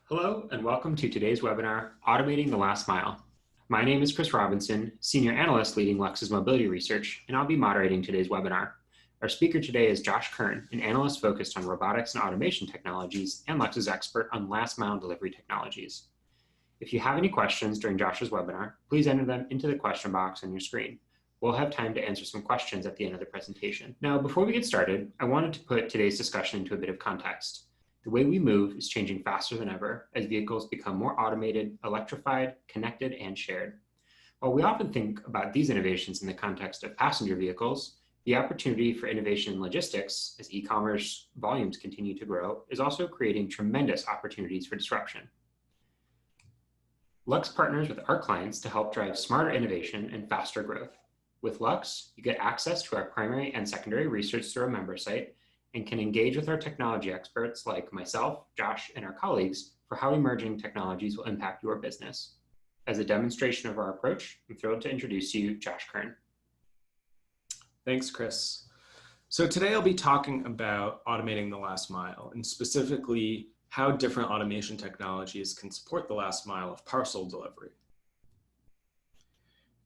Hello, and welcome to today's webinar, Automating the Last Mile. My name is Chris Robinson, Senior Analyst leading Lux's Mobility Research, and I'll be moderating today's webinar. Our speaker today is Josh Kern, an analyst focused on robotics and automation technologies and Lux's expert on last mile delivery technologies. If you have any questions during Josh's webinar, please enter them into the question box on your screen. We'll have time to answer some questions at the end of the presentation. Now, before we get started, I wanted to put today's discussion into a bit of context. The way we move is changing faster than ever as vehicles become more automated, electrified, connected, and shared. While we often think about these innovations in the context of passenger vehicles, the opportunity for innovation in logistics as e-commerce volumes continue to grow is also creating tremendous opportunities for disruption. Lux partners with our clients to help drive smarter innovation and faster growth. With Lux, you get access to our primary and secondary research through a member site and can engage with our technology experts like myself, Josh, and our colleagues for how emerging technologies will impact your business. As a demonstration of our approach, I'm thrilled to introduce you, Josh Kern. Thanks, Chris. So today I'll be talking about automating the last mile, and specifically how different automation technologies can support the last mile of parcel delivery.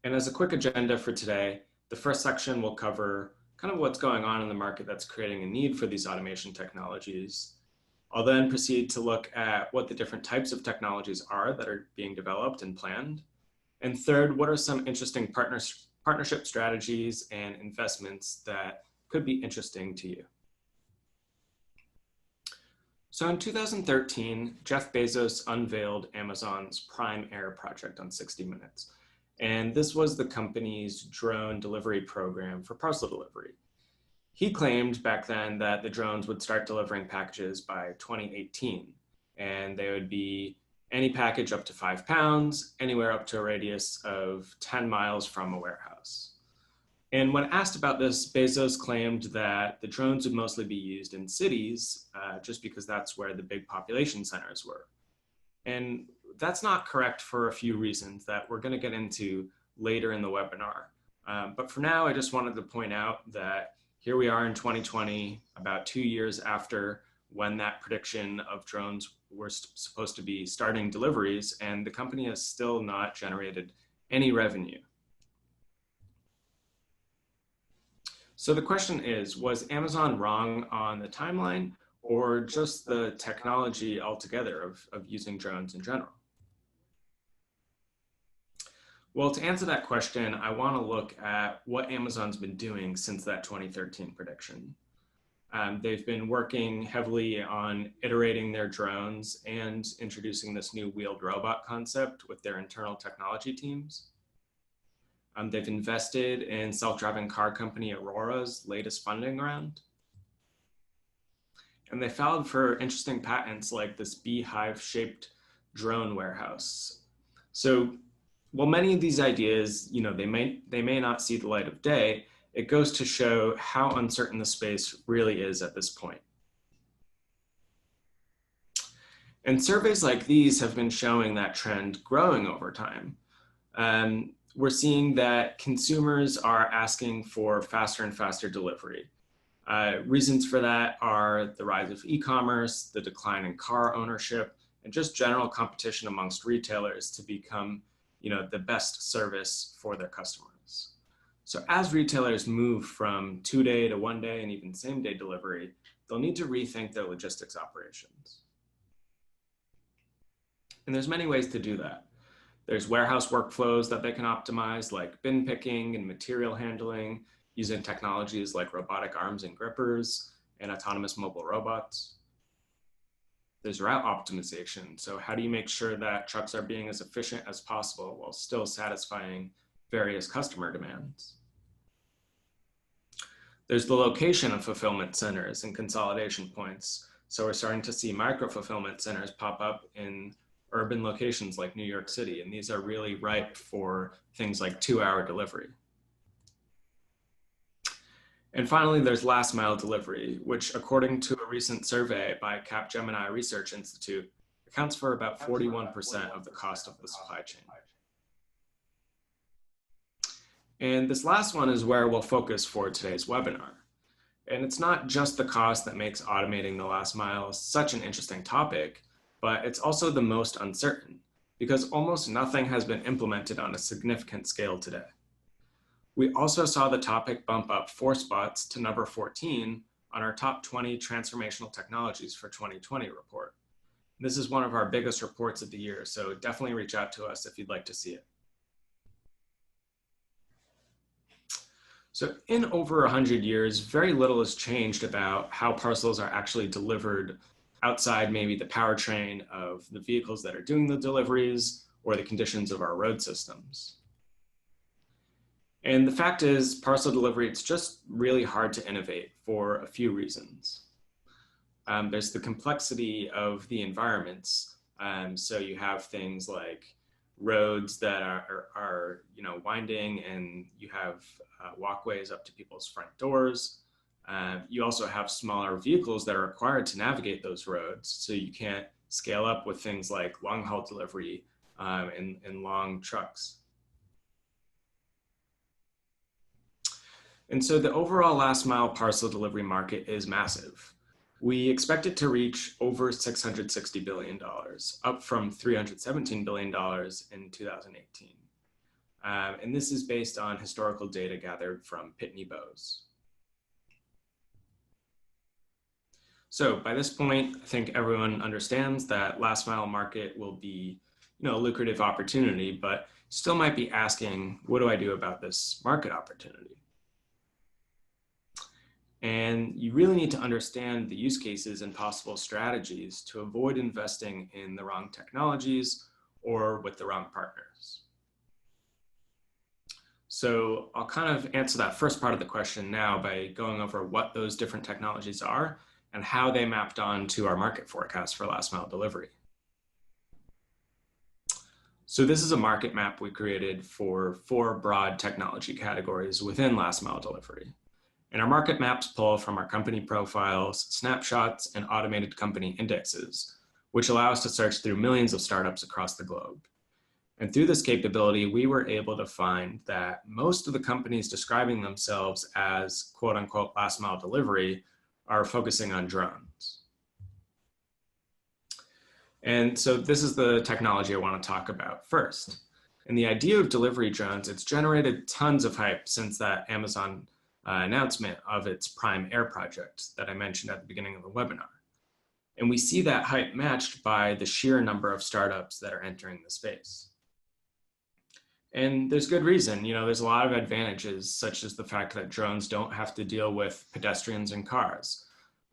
And as a quick agenda for today, the first section will cover kind of what's going on in the market that's creating a need for these automation technologies. I'll then proceed to look at what the different types of technologies are that are being developed and planned. And third, what are some interesting partnership strategies and investments that could be interesting to you? So in 2013, Jeff Bezos unveiled Amazon's Prime Air project on 60 Minutes. And this was the company's drone delivery program for parcel delivery. He claimed back then that the drones would start delivering packages by 2018, and they would be any package up to 5 pounds, anywhere up to a radius of 10 miles from a warehouse. And when asked about this, Bezos claimed that the drones would mostly be used in cities, just because that's where the big population centers were. And that's not correct for a few reasons that we're going to get into later in the webinar. But for now, I just wanted to point out that here we are in 2020, about 2 years after when that prediction of drones were supposed to be starting deliveries, and the company has still not generated any revenue. So the question is, was Amazon wrong on the timeline or just the technology altogether of using drones in general? Well, to answer that question, I want to look at what Amazon's been doing since that 2013 prediction. They've been working heavily on iterating their drones and introducing this new wheeled robot concept with their internal technology teams. They've invested in self-driving car company Aurora's latest funding round. And they filed for interesting patents like this beehive-shaped drone warehouse. So while many of these ideas, they may not see the light of day, it goes to show how uncertain the space really is at this point. And surveys like these have been showing that trend growing over time. We're seeing that consumers are asking for faster and faster delivery. Reasons for that are the rise of e-commerce, the decline in car ownership, and just general competition amongst retailers to become the best service for their customers. So as retailers move from 2-day to 1-day and even same-day delivery, they'll need to rethink their logistics operations. And there's many ways to do that. There's warehouse workflows that they can optimize, like bin picking and material handling, using technologies like robotic arms and grippers and autonomous mobile robots. There's route optimization. So how do you make sure that trucks are being as efficient as possible while still satisfying various customer demands? There's the location of fulfillment centers and consolidation points. So we're starting to see micro-fulfillment centers pop up in urban locations like New York City, and these are really ripe for things like 2-hour delivery. And finally, there's last mile delivery, which according to a recent survey by Capgemini Research Institute, accounts for about 41% of the cost of the supply chain. And this last one is where we'll focus for today's webinar. And it's not just the cost that makes automating the last mile such an interesting topic, but it's also the most uncertain because almost nothing has been implemented on a significant scale today. We also saw the topic bump up 4 spots to number 14 on our top 20 transformational technologies for 2020 report. This is one of our biggest reports of the year, so definitely reach out to us if you'd like to see it. So in over 100 years, very little has changed about how parcels are actually delivered outside maybe the powertrain of the vehicles that are doing the deliveries or the conditions of our road systems. And the fact is, parcel delivery, it's just really hard to innovate for a few reasons. There's the complexity of the environments. So you have things like roads that are winding, and you have walkways up to people's front doors. You also have smaller vehicles that are required to navigate those roads. So you can't scale up with things like long haul delivery and long trucks. And so the overall last mile parcel delivery market is massive. We expect it to reach over $660 billion, up from $317 billion in 2018. And this is based on historical data gathered from Pitney Bowes. So by this point, I think everyone understands that last mile market will be a lucrative opportunity, but still might be asking, what do I do about this market opportunity? And you really need to understand the use cases and possible strategies to avoid investing in the wrong technologies or with the wrong partners. So I'll kind of answer that first part of the question now by going over what those different technologies are and how they mapped on to our market forecast for last mile delivery. So this is a market map we created for 4 broad technology categories within last mile delivery. And our market maps pull from our company profiles, snapshots, and automated company indexes, which allow us to search through millions of startups across the globe. And through this capability, we were able to find that most of the companies describing themselves as quote unquote last mile delivery are focusing on drones. And so this is the technology I want to talk about first. And the idea of delivery drones, it's generated tons of hype since that Amazon announcement of its Prime Air project that I mentioned at the beginning of the webinar. And we see that hype matched by the sheer number of startups that are entering the space. And there's good reason, there's a lot of advantages, such as the fact that drones don't have to deal with pedestrians and cars.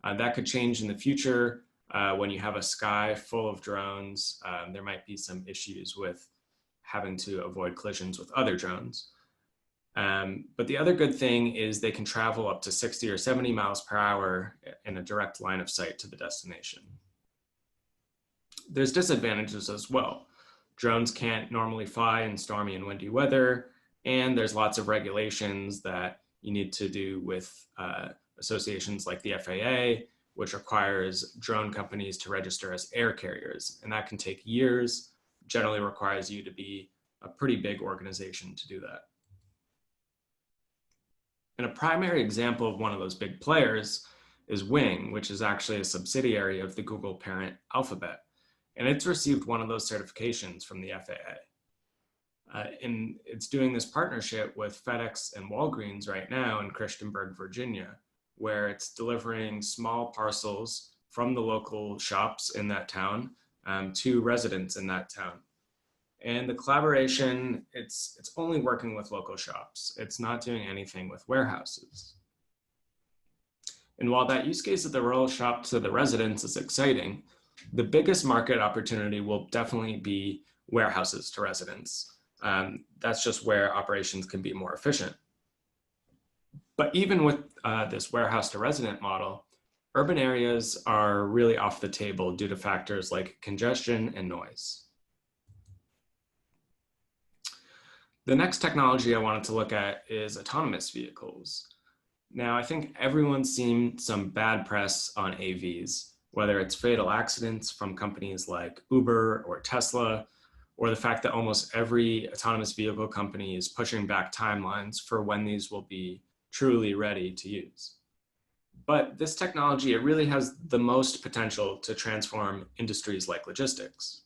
That could change in the future when you have a sky full of drones. There might be some issues with having to avoid collisions with other drones. But the other good thing is they can travel up to 60 or 70 miles per hour in a direct line of sight to the destination. There's disadvantages as well. Drones can't normally fly in stormy and windy weather, and there's lots of regulations that you need to do with associations like the FAA, which requires drone companies to register as air carriers, and that can take years, generally requires you to be a pretty big organization to do that. And a primary example of one of those big players is Wing, which is actually a subsidiary of the Google parent Alphabet. And it's received one of those certifications from the FAA. And it's doing this partnership with FedEx and Walgreens right now in Christiansburg, Virginia, where it's delivering small parcels from the local shops in that town to residents in that town. And the collaboration, it's only working with local shops. It's not doing anything with warehouses. And while that use case of the rural shop to the residents is exciting, the biggest market opportunity will definitely be warehouses to residents. That's just where operations can be more efficient. But even with this warehouse to resident model, urban areas are really off the table due to factors like congestion and noise. The next technology I wanted to look at is autonomous vehicles. Now, I think everyone's seen some bad press on AVs, whether it's fatal accidents from companies like Uber or Tesla, or the fact that almost every autonomous vehicle company is pushing back timelines for when these will be truly ready to use. But this technology, it really has the most potential to transform industries like logistics.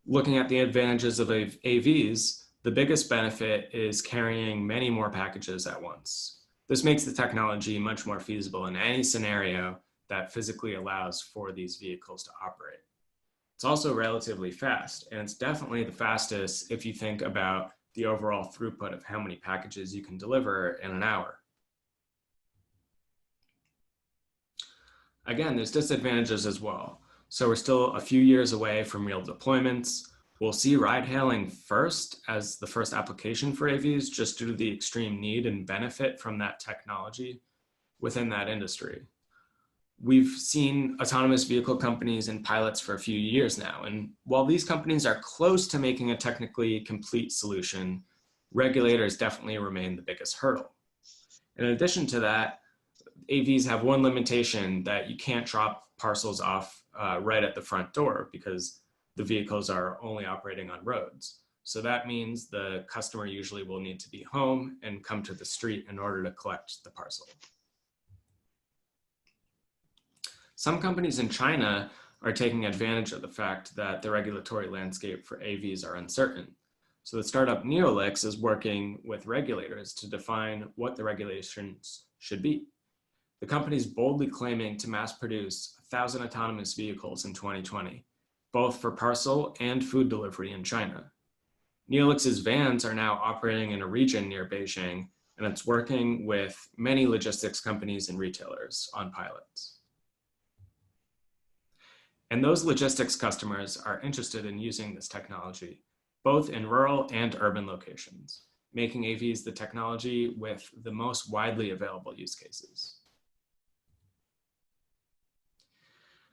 Looking at the advantages of AVs, the biggest benefit is carrying many more packages at once. This makes the technology much more feasible in any scenario that physically allows for these vehicles to operate. It's also relatively fast, and it's definitely the fastest if you think about the overall throughput of how many packages you can deliver in an hour. Again, there's disadvantages as well. So we're still a few years away from real deployments. We'll see ride hailing first as the first application for AVs, just due to the extreme need and benefit from that technology within that industry. We've seen autonomous vehicle companies and pilots for a few years now. And while these companies are close to making a technically complete solution, regulators definitely remain the biggest hurdle. In addition to that, AVs have one limitation, that you can't drop parcels off right at the front door because the vehicles are only operating on roads. So that means the customer usually will need to be home and come to the street in order to collect the parcel. Some companies in China are taking advantage of the fact that the regulatory landscape for AVs are uncertain. So the startup Neolix is working with regulators to define what the regulations should be. The company is boldly claiming to mass produce 1,000 autonomous vehicles in 2020, both for parcel and food delivery in China. Neolix's vans are now operating in a region near Beijing, and it's working with many logistics companies and retailers on pilots. And those logistics customers are interested in using this technology, both in rural and urban locations, making AVs the technology with the most widely available use cases.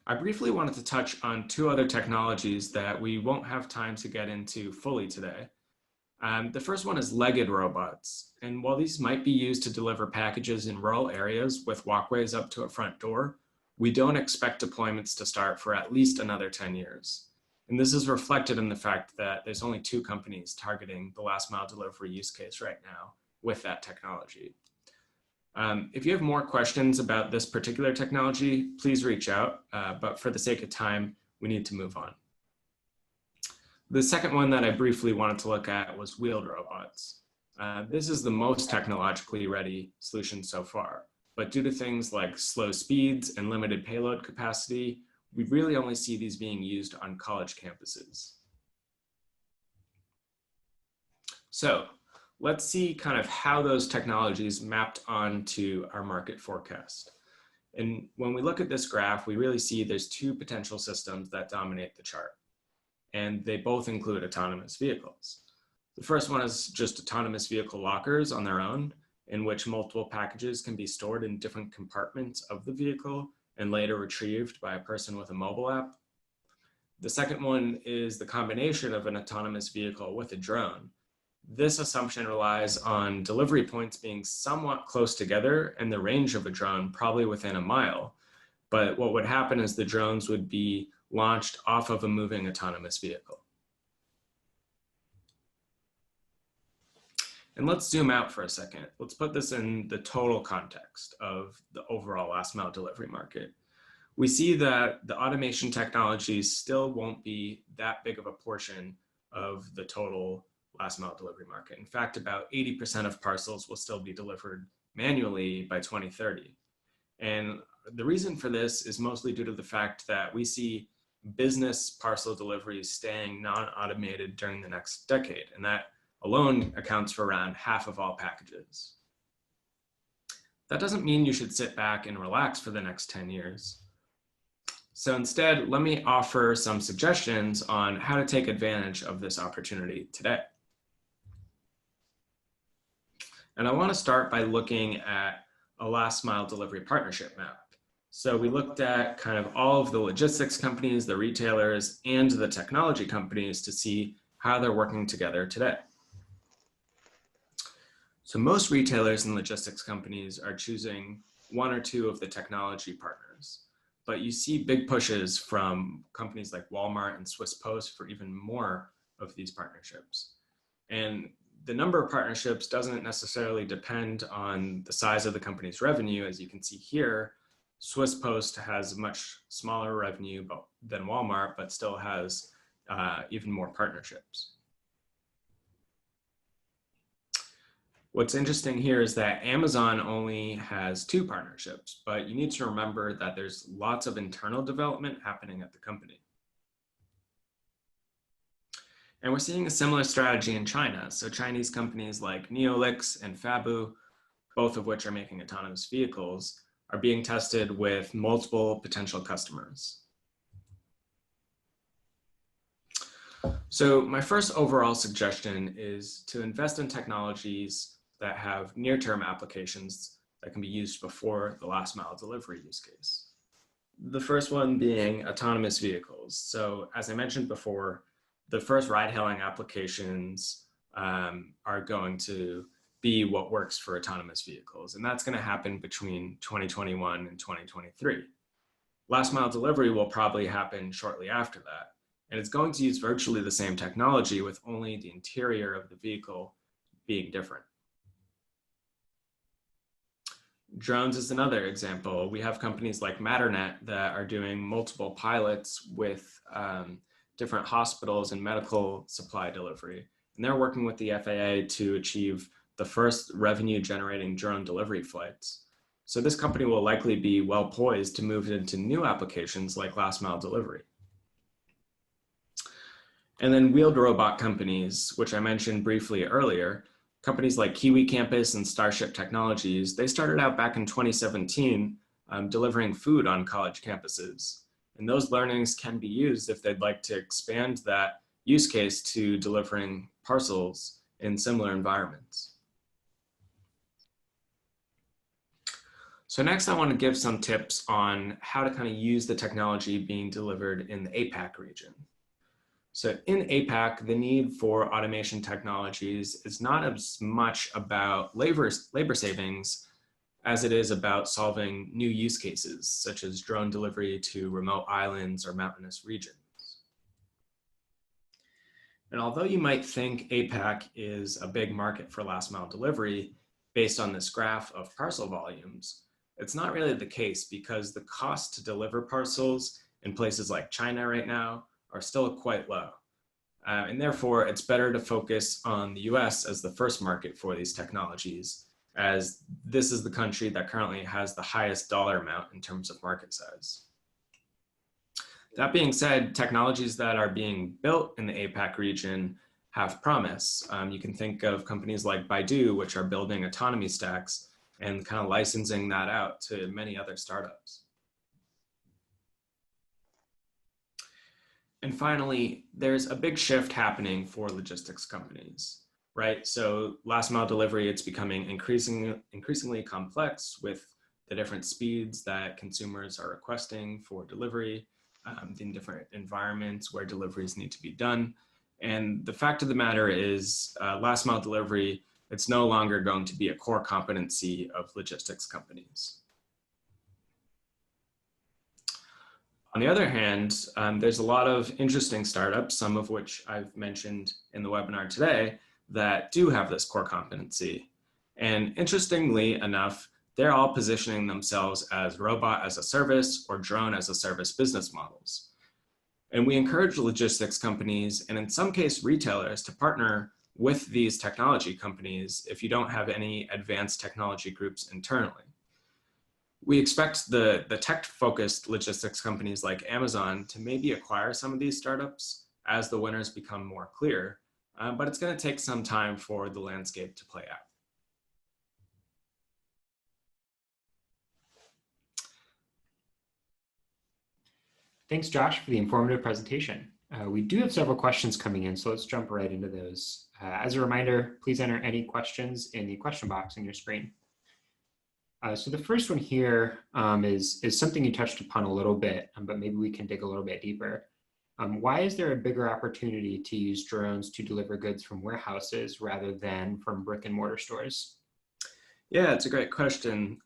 I briefly wanted to touch on two other technologies that we won't have time to get into fully today. The first one is legged robots. And while these might be used to deliver packages in rural areas with walkways up to a front door, we don't expect deployments to start for at least another 10 years. And this is reflected in the fact that there's only 2 companies targeting the last mile delivery use case right now with that technology. If you have more questions about this particular technology, please reach out, but for the sake of time, we need to move on. The second one that I briefly wanted to look at was wheeled robots. This is the most technologically ready solution so far, but due to things like slow speeds and limited payload capacity, we really only see these being used on college campuses. So let's see kind of how those technologies mapped onto our market forecast. And when we look at this graph, we really see there's 2 potential systems that dominate the chart, and they both include autonomous vehicles. The first one is just autonomous vehicle lockers on their own, in which multiple packages can be stored in different compartments of the vehicle and later retrieved by a person with a mobile app. The second one is the combination of an autonomous vehicle with a drone. This assumption relies on delivery points being somewhat close together and the range of a drone probably within a mile. But what would happen is the drones would be launched off of a moving autonomous vehicle. And let's zoom out for a second. Let's put this in the total context of the overall last mile delivery market. We see that the automation technologies still won't be that big of a portion of the total last mile delivery market. In fact, about 80% of parcels will still be delivered manually by 2030. And the reason for this is mostly due to the fact that we see business parcel deliveries staying non-automated during the next decade. And that alone accounts for around half of all packages. That doesn't mean you should sit back and relax for the next 10 years. So instead, let me offer some suggestions on how to take advantage of this opportunity today. And I want to start by looking at a last mile delivery partnership map. So we looked at kind of all of the logistics companies, the retailers, and the technology companies to see how they're working together today. So most retailers and logistics companies are choosing 1 or 2 of the technology partners, but you see big pushes from companies like Walmart and Swiss Post for even more of these partnerships. And the number of partnerships doesn't necessarily depend on the size of the company's revenue. As you can see here, Swiss Post has much smaller revenue than Walmart, but still has even more partnerships. What's interesting here is that Amazon only has 2 partnerships, but you need to remember that there's lots of internal development happening at the company. And we're seeing a similar strategy in China. So Chinese companies like Neolix and Fabu, both of which are making autonomous vehicles, are being tested with multiple potential customers. So my first overall suggestion is to invest in technologies that have near-term applications that can be used before the last mile delivery use case. The first one being autonomous vehicles. So as I mentioned before, the first ride-hailing applications are going to be what works for autonomous vehicles. And that's going to happen between 2021 and 2023. Last mile delivery will probably happen shortly after that. And it's going to use virtually the same technology with only the interior of the vehicle being different. Drones is another example. We have companies like Matternet that are doing multiple pilots with different hospitals and medical supply delivery. And they're working with the FAA to achieve the first revenue generating drone delivery flights. So this company will likely be well poised to move into new applications like last mile delivery. And then wheeled robot companies, which I mentioned briefly earlier, companies like Kiwi Campus and Starship Technologies, they started out back in 2017 delivering food on college campuses. And those learnings can be used if they'd like to expand that use case to delivering parcels in similar environments. So next I want to give some tips on how to kind of use the technology being delivered in the APAC region. So in APAC, the need for automation technologies is not as much about labor savings as it is about solving new use cases, such as drone delivery to remote islands or mountainous regions. And although you might think APAC is a big market for last mile delivery based on this graph of parcel volumes, it's not really the case because the cost to deliver parcels in places like China right now are still quite low. And therefore, it's better to focus on the US as the first market for these technologies, as this is the country that currently has the highest dollar amount in terms of market size. That being said, technologies that are being built in the APAC region have promise. You can think of companies like Baidu, which are building autonomy stacks and kind of licensing that out to many other startups. And finally, there's a big shift happening for logistics companies, right? So last mile delivery, it's becoming increasingly complex with the different speeds that consumers are requesting for delivery in different environments where deliveries need to be done. And the fact of the matter is last mile delivery, it's no longer going to be a core competency of logistics companies. On the other hand, there's a lot of interesting startups, some of which I've mentioned in the webinar today, that do have this core competency. And interestingly enough, they're all positioning themselves as robot as a service or drone as a service business models. And we encourage logistics companies, and in some case retailers, to partner with these technology companies if you don't have any advanced technology groups internally. We expect the tech-focused logistics companies like Amazon to maybe acquire some of these startups as the winners become more clear, but it's going to take some time for the landscape to play out. Thanks, Josh, for the informative presentation. We do have several questions coming in, so let's jump right into those. As a reminder, please enter any questions in the question box on your screen. So the first one here is something you touched upon a little bit, but maybe we can dig a little bit deeper. Why is there a bigger opportunity to use drones to deliver goods from warehouses rather than from brick and mortar stores? Yeah, it's a great question.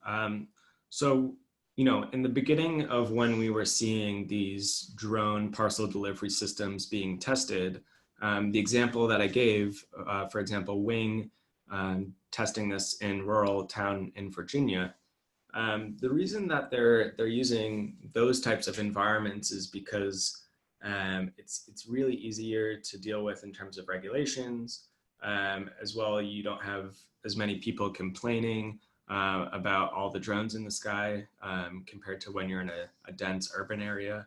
So, in the beginning of when we were seeing these drone parcel delivery systems being tested, The example that I gave, for example, Wing testing this in rural town in Virginia, the reason that they're using those types of environments is because it's really easier to deal with in terms of regulations. As well, you don't have as many people complaining about all the drones in the sky compared to when you're in a dense urban area.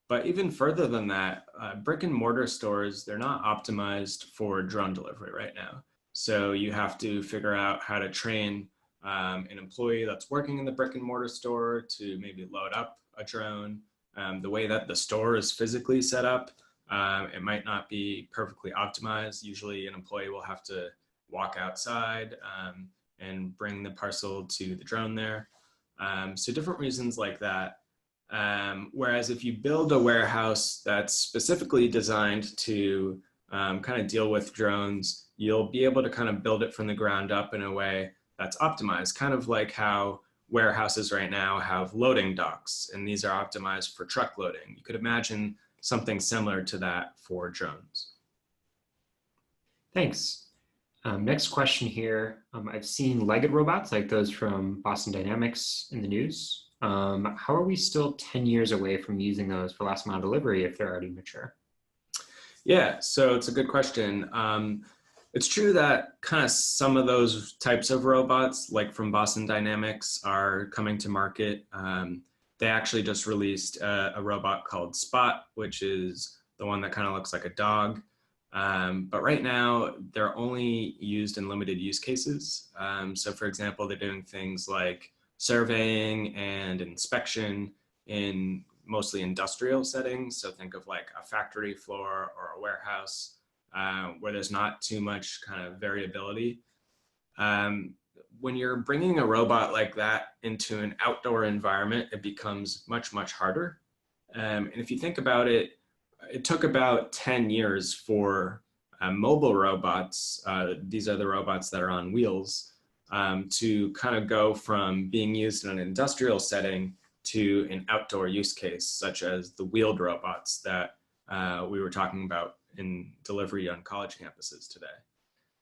But even further than that, brick and mortar stores, they're not optimized for drone delivery right now. So you have to figure out how to train an employee that's working in the brick and mortar store to maybe load up a drone. The way that the store is physically set up, it might not be perfectly optimized. Usually an employee will have to walk outside and bring the parcel to the drone there. So different reasons like that. Whereas if you build a warehouse that's specifically designed to kind of deal with drones, you'll be able to kind of build it from the ground up in a way that's optimized, kind of like how warehouses right now have loading docks, and these are optimized for truck loading. You could imagine something similar to that for drones. Thanks. Next question here. I've seen legged robots like those from Boston Dynamics in the news. How are we still 10 years away from using those for last mile delivery if they're already mature? Yeah, so it's a good question. It's true that kind of some of those types of robots, like from Boston Dynamics, are coming to market. They actually just released a robot called Spot, which is the one that kind of looks like a dog. But right now, they're only used in limited use cases. So for example, they're doing things like surveying and inspection in mostly industrial settings. So think of like a factory floor or a warehouse where there's not too much kind of variability. When you're bringing a robot like that into an outdoor environment, it becomes much, much harder. And if you think about it, it took about 10 years for mobile robots, these are the robots that are on wheels, to kind of go from being used in an industrial setting to an outdoor use case, such as the wheeled robots that we were talking about in delivery on college campuses today.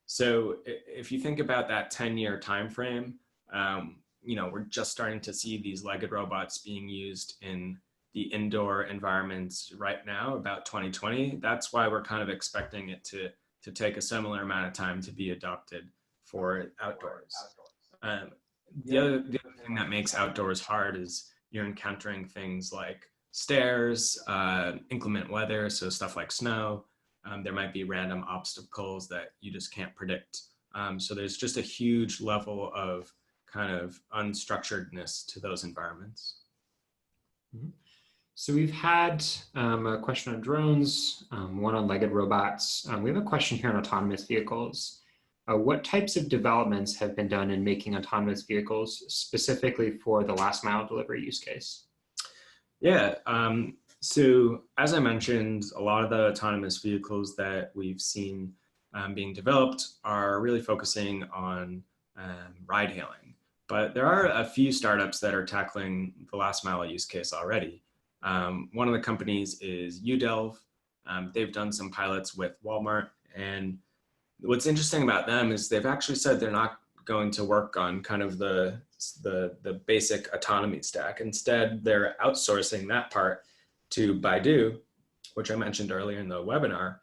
So if you think about that 10-year time frame, we're just starting to see these legged robots being used in the indoor environments right now, about 2020. That's why we're kind of expecting it to take a similar amount of time to be adopted for outdoors. The other thing that makes outdoors hard is you're encountering things like stairs, inclement weather, so stuff like snow. There might be random obstacles that you just can't predict. So there's just a huge level of kind of unstructuredness to those environments. Mm-hmm. So we've had a question on drones, one on legged robots. We have a question here on autonomous vehicles. What types of developments have been done in making autonomous vehicles specifically for the last mile delivery use case? Yeah, so as I mentioned, a lot of the autonomous vehicles that we've seen being developed are really focusing on ride hailing. But there are a few startups that are tackling the last mile use case already. One of the companies is UDelv. They've done some pilots with Walmart. And what's interesting about them is they've actually said they're not going to work on kind of the basic autonomy stack. Instead, they're outsourcing that part to Baidu, which I mentioned earlier in the webinar,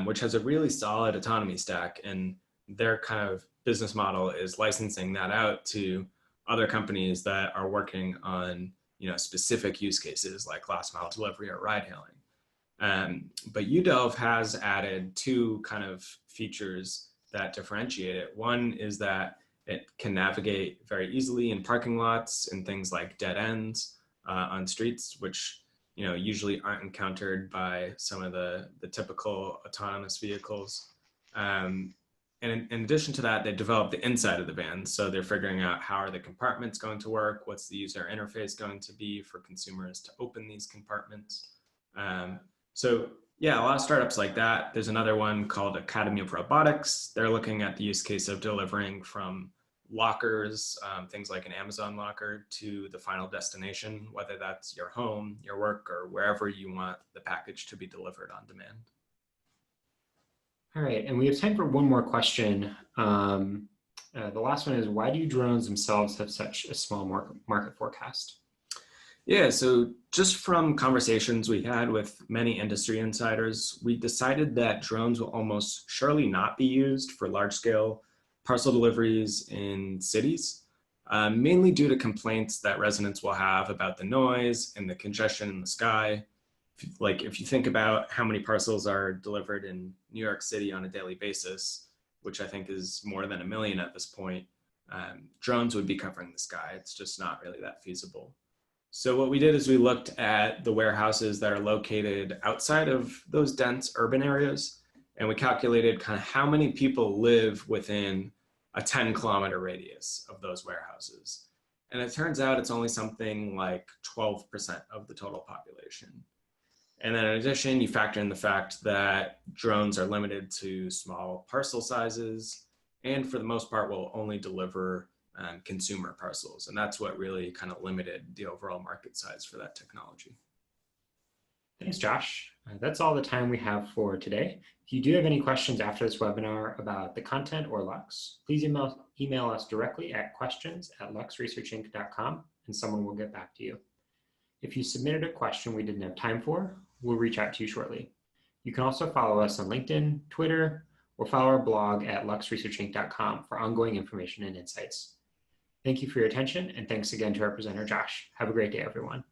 which has a really solid autonomy stack. And their kind of business model is licensing that out to other companies that are working on specific use cases like last mile delivery or ride hailing. But UDelv has added two kind of features that differentiate it. One is that it can navigate very easily in parking lots and things like dead ends on streets, which usually aren't encountered by some of the typical autonomous vehicles. And in addition to that, they developed the inside of the van. So they're figuring out how are the compartments going to work? What's the user interface going to be for consumers to open these compartments? So yeah, a lot of startups like that. There's another one called Academy of Robotics. They're looking at the use case of delivering from lockers, things like an Amazon locker, to the final destination, whether that's your home, your work, or wherever you want the package to be delivered on demand. All right, and we have time for one more question. The last one is, why do drones themselves have such a small market forecast? Yeah, so just from conversations we had with many industry insiders, we decided that drones will almost surely not be used for large-scale parcel deliveries in cities, mainly due to complaints that residents will have about the noise and the congestion in the sky. If you think about how many parcels are delivered in New York City on a daily basis, which I think is more than 1 million at this point, drones would be covering the sky. It's just not really that feasible. So what we did is we looked at the warehouses that are located outside of those dense urban areas, and we calculated kind of how many people live within a 10-kilometer radius of those warehouses. And it turns out it's only something like 12% of the total population. And then in addition, you factor in the fact that drones are limited to small parcel sizes, and for the most part will only deliver consumer parcels. And that's what really kind of limited the overall market size for that technology. Thanks, Josh. That's all the time we have for today. If you do have any questions after this webinar about the content or Lux, please email us directly at questions@luxresearchinc.com and someone will get back to you. If you submitted a question we didn't have time for, we'll reach out to you shortly. You can also follow us on LinkedIn, Twitter, or follow our blog at luxresearchinc.com for ongoing information and insights. Thank you for your attention, and thanks again to our presenter, Josh. Have a great day, everyone.